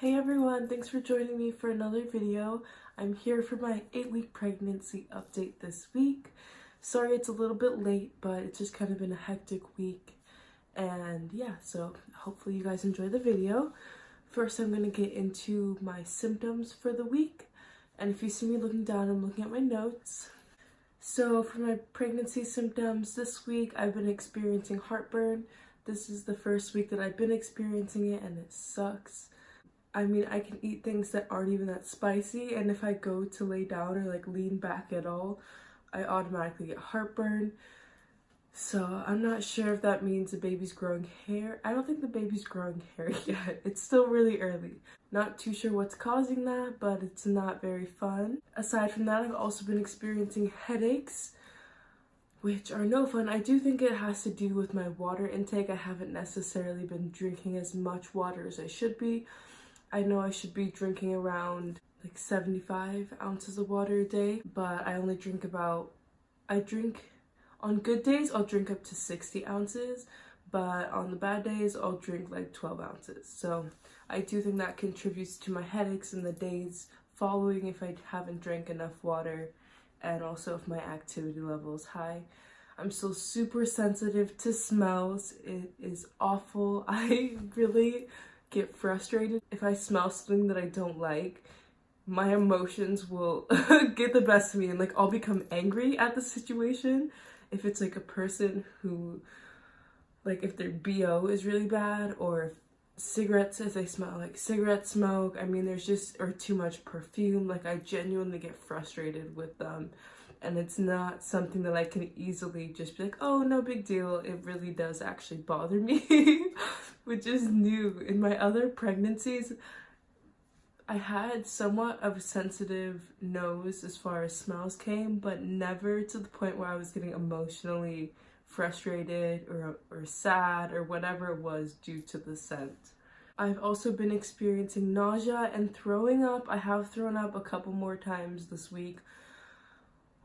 Hey everyone, thanks for joining me for another video. I'm here for my 8-week pregnancy update this week. Sorry it's a little bit late, but it's just kind of been a hectic week. And yeah, so hopefully you guys enjoy the video. First, I'm going to get into my symptoms for the week. And if you see me looking down, I'm looking at my notes. So for my pregnancy symptoms this week, I've been experiencing heartburn. This is the first week that I've been experiencing it and it sucks. I mean, I can eat things that aren't even that spicy, and if I go to lay down or like lean back at all, I automatically get heartburn. So I'm not sure if that means the baby's growing hair. I don't think the baby's growing hair yet. It's still really early. Not too sure what's causing that, but it's not very fun. Aside from that, I've also been experiencing headaches, which are no fun. I do think it has to do with my water intake. I haven't necessarily been drinking as much water as I should be. I know I should be drinking around like 75 ounces of water a day, but I only drink on good days, I'll drink up to 60 ounces, but on the bad days, I'll drink like 12 ounces. So I do think that contributes to my headaches in the days following if I haven't drank enough water, and also if my activity level is high. I'm still super sensitive to smells. It is awful. I really get frustrated if I smell something that I don't like. My emotions will get the best of me, and like I'll become angry at the situation if it's like a person who, like, if their BO is really bad, or if cigarettes, if they smell like cigarette smoke. I mean, there's just, or too much perfume. Like, I genuinely get frustrated with them, and it's not something that I can easily just be like, oh, no big deal. It really does actually bother me, which is new. In my other pregnancies, I had somewhat of a sensitive nose as far as smells came, but never to the point where I was getting emotionally frustrated or sad or whatever it was due to the scent. I've also been experiencing nausea and throwing up. I have thrown up a couple more times this week,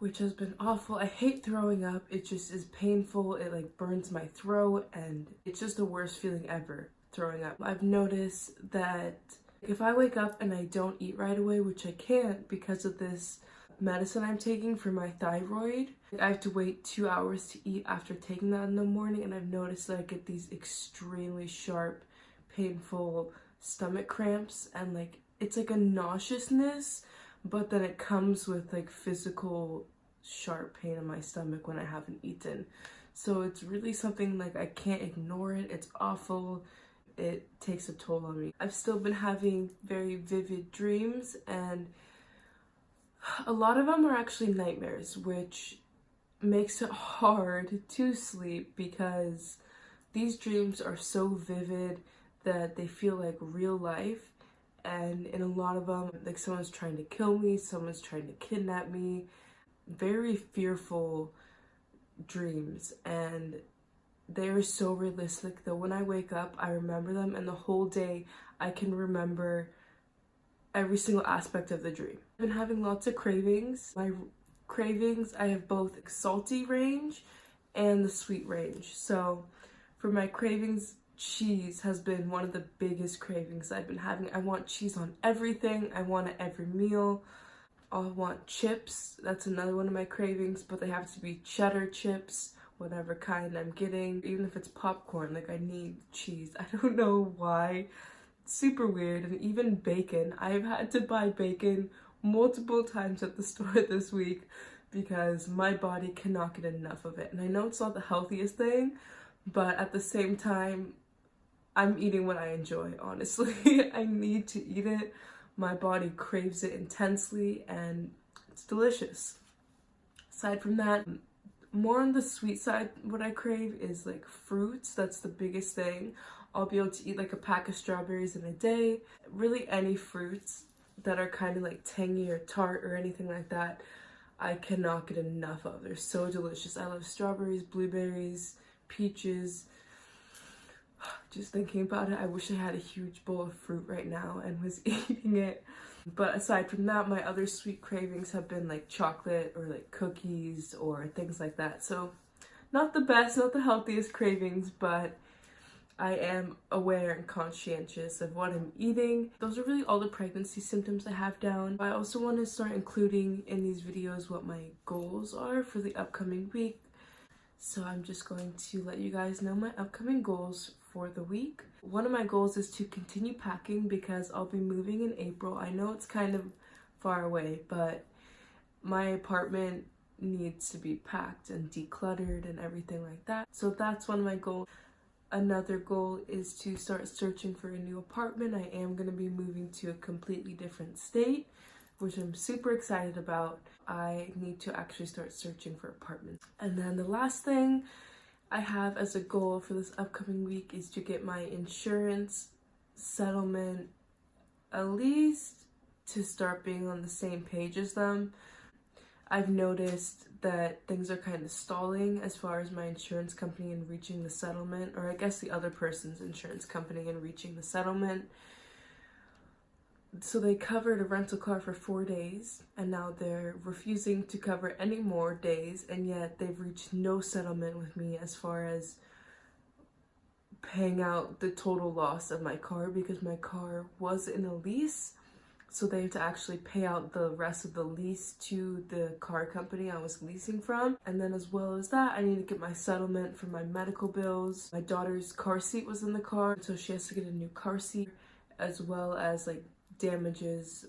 which has been awful. I hate throwing up. It just is painful. It like burns my throat, and it's just the worst feeling ever, throwing up. I've noticed that if I wake up and I don't eat right away, which I can't because of this medicine I'm taking for my thyroid, I have to wait 2 hours to eat after taking that in the morning, and I've noticed that I get these extremely sharp, painful stomach cramps, and like it's like a nauseousness, but then it comes with like physical sharp pain in my stomach when I haven't eaten. So it's really something like I can't ignore it. It's awful. It takes a toll on me. I've still been having very vivid dreams, and a lot of them are actually nightmares, which makes it hard to sleep because these dreams are so vivid that they feel like real life. And in a lot of them, like someone's trying to kill me, someone's trying to kidnap me. Very fearful dreams, and they're so realistic that when I wake up, I remember them, and the whole day I can remember every single aspect of the dream. I've been having lots of cravings. My cravings, I have both salty range and the sweet range. So for my cravings, cheese has been one of the biggest cravings I've been having. I want cheese on everything. I want it every meal. I want chips. That's another one of my cravings, but they have to be cheddar chips, whatever kind I'm getting. Even if it's popcorn, like I need cheese. I don't know why. It's super weird. And even bacon. I've had to buy bacon multiple times at the store this week because my body cannot get enough of it. And I know it's not the healthiest thing, but at the same time, I'm eating what I enjoy, honestly. I need to eat it. My body craves it intensely, and it's delicious. Aside from that, more on the sweet side, what I crave is like fruits. That's the biggest thing. I'll be able to eat like a pack of strawberries in a day. Really any fruits that are kind of like tangy or tart or anything like that, I cannot get enough of. They're so delicious. I love strawberries, blueberries, peaches. Just thinking about it, I wish I had a huge bowl of fruit right now and was eating it. But aside from that, my other sweet cravings have been like chocolate or like cookies or things like that. So not the best, not the healthiest cravings, but I am aware and conscientious of what I'm eating. Those are really all the pregnancy symptoms I have down. I also want to start including in these videos what my goals are for the upcoming week. So I'm just going to let you guys know my upcoming goals for the week. One of my goals is to continue packing because I'll be moving in April. I know it's kind of far away, but my apartment needs to be packed and decluttered and everything like that. So that's one of my goals. Another goal is to start searching for a new apartment. I am going to be moving to a completely different state, which I'm super excited about. I need to actually start searching for apartments. And then the last thing I have as a goal for this upcoming week is to get my insurance settlement at least to start being on the same page as them. I've noticed that things are kind of stalling as far as my insurance company in reaching the settlement, or I guess the other person's insurance company in reaching the settlement. So they covered a rental car for 4 days, and now they're refusing to cover any more days, and yet they've reached no settlement with me as far as paying out the total loss of my car, because my car was in a lease. So they have to actually pay out the rest of the lease to the car company I was leasing from. And then as well as that, I need to get my settlement for my medical bills. My daughter's car seat was in the car, so she has to get a new car seat, as well as like damages,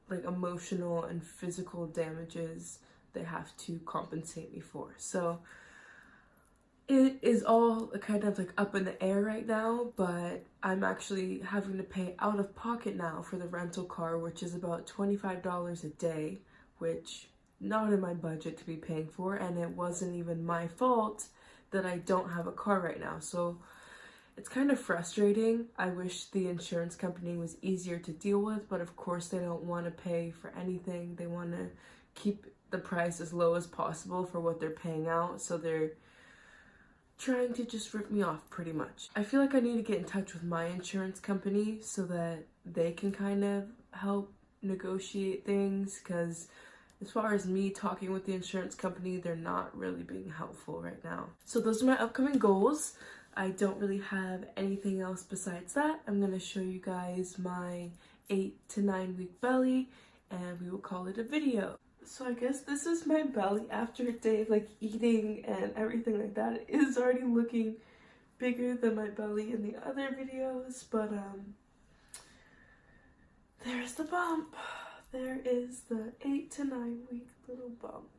like emotional and physical damages they have to compensate me for. So it is all kind of like up in the air right now, but I'm actually having to pay out of pocket now for the rental car, which is about $25 a day, which not in my budget to be paying for, and it wasn't even my fault that I don't have a car right now. So it's kind of frustrating. I wish the insurance company was easier to deal with, but of course they don't want to pay for anything. They want to keep the price as low as possible for what they're paying out, so they're trying to just rip me off pretty much. I feel like I need to get in touch with my insurance company so that they can kind of help negotiate things, because as far as me talking with the insurance company, they're not really being helpful right now. So those are my upcoming goals. I don't really have anything else besides that. I'm going to show you guys my 8 to 9 week belly, and we will call it a video. So I guess this is my belly after a day of like eating and everything like that. It is already looking bigger than my belly in the other videos, but there's the bump. There is the 8 to 9 week little bump.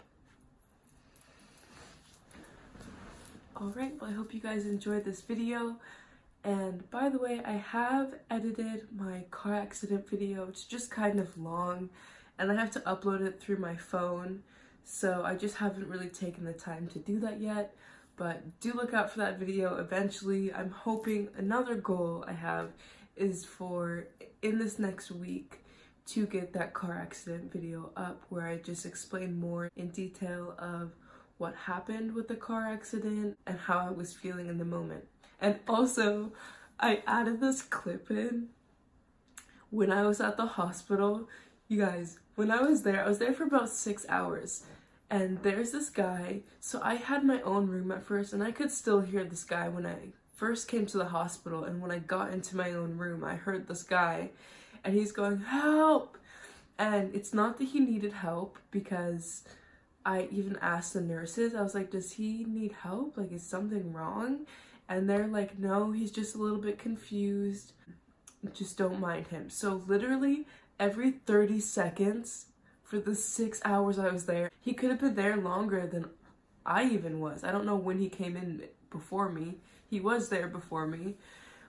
Alright, well I hope you guys enjoyed this video. And by the way, I have edited my car accident video. It's just kind of long, and I have to upload it through my phone, so I just haven't really taken the time to do that yet. But do look out for that video eventually. I'm hoping another goal I have is for in this next week to get that car accident video up, where I just explain more in detail of what happened with the car accident and how I was feeling in the moment. And also, I added this clip in when I was at the hospital. You guys, when I was there for about 6 hours, and there's this guy. So I had my own room at first, and I could still hear this guy when I first came to the hospital, and when I got into my own room, I heard this guy, and he's going, "Help!" And it's not that he needed help, because I even asked the nurses, I was like, "Does he need help? Like, is something wrong?" And they're like, "No, he's just a little bit confused. Just don't mind him." So literally every 30 seconds for the 6 hours I was there, he could have been there longer than I even was. I don't know when he came in before me. He was there before me.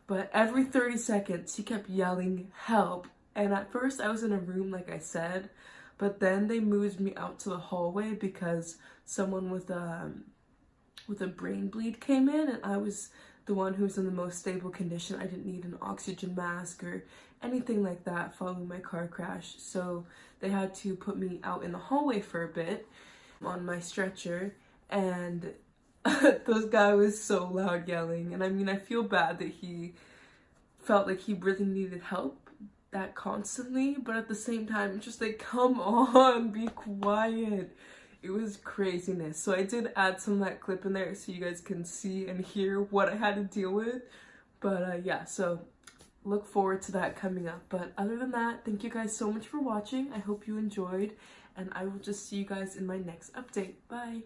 But every 30 seconds, he kept yelling, "Help." And at first I was in a room, like I said, but then they moved me out to the hallway because someone with a brain bleed came in, and I was the one who was in the most stable condition. I didn't need an oxygen mask or anything like that following my car crash. So they had to put me out in the hallway for a bit on my stretcher, and this guy was so loud yelling. And I mean, I feel bad that he felt like he really needed help that constantly, but at the same time, just like, come on, be quiet. it was craziness. So I did add some of that clip in there so you guys can see and hear what I had to deal with. But yeah, so look forward to that coming up. But other than that, thank you guys so much for watching. I hope you enjoyed, and I will just see you guys in my next update. Bye!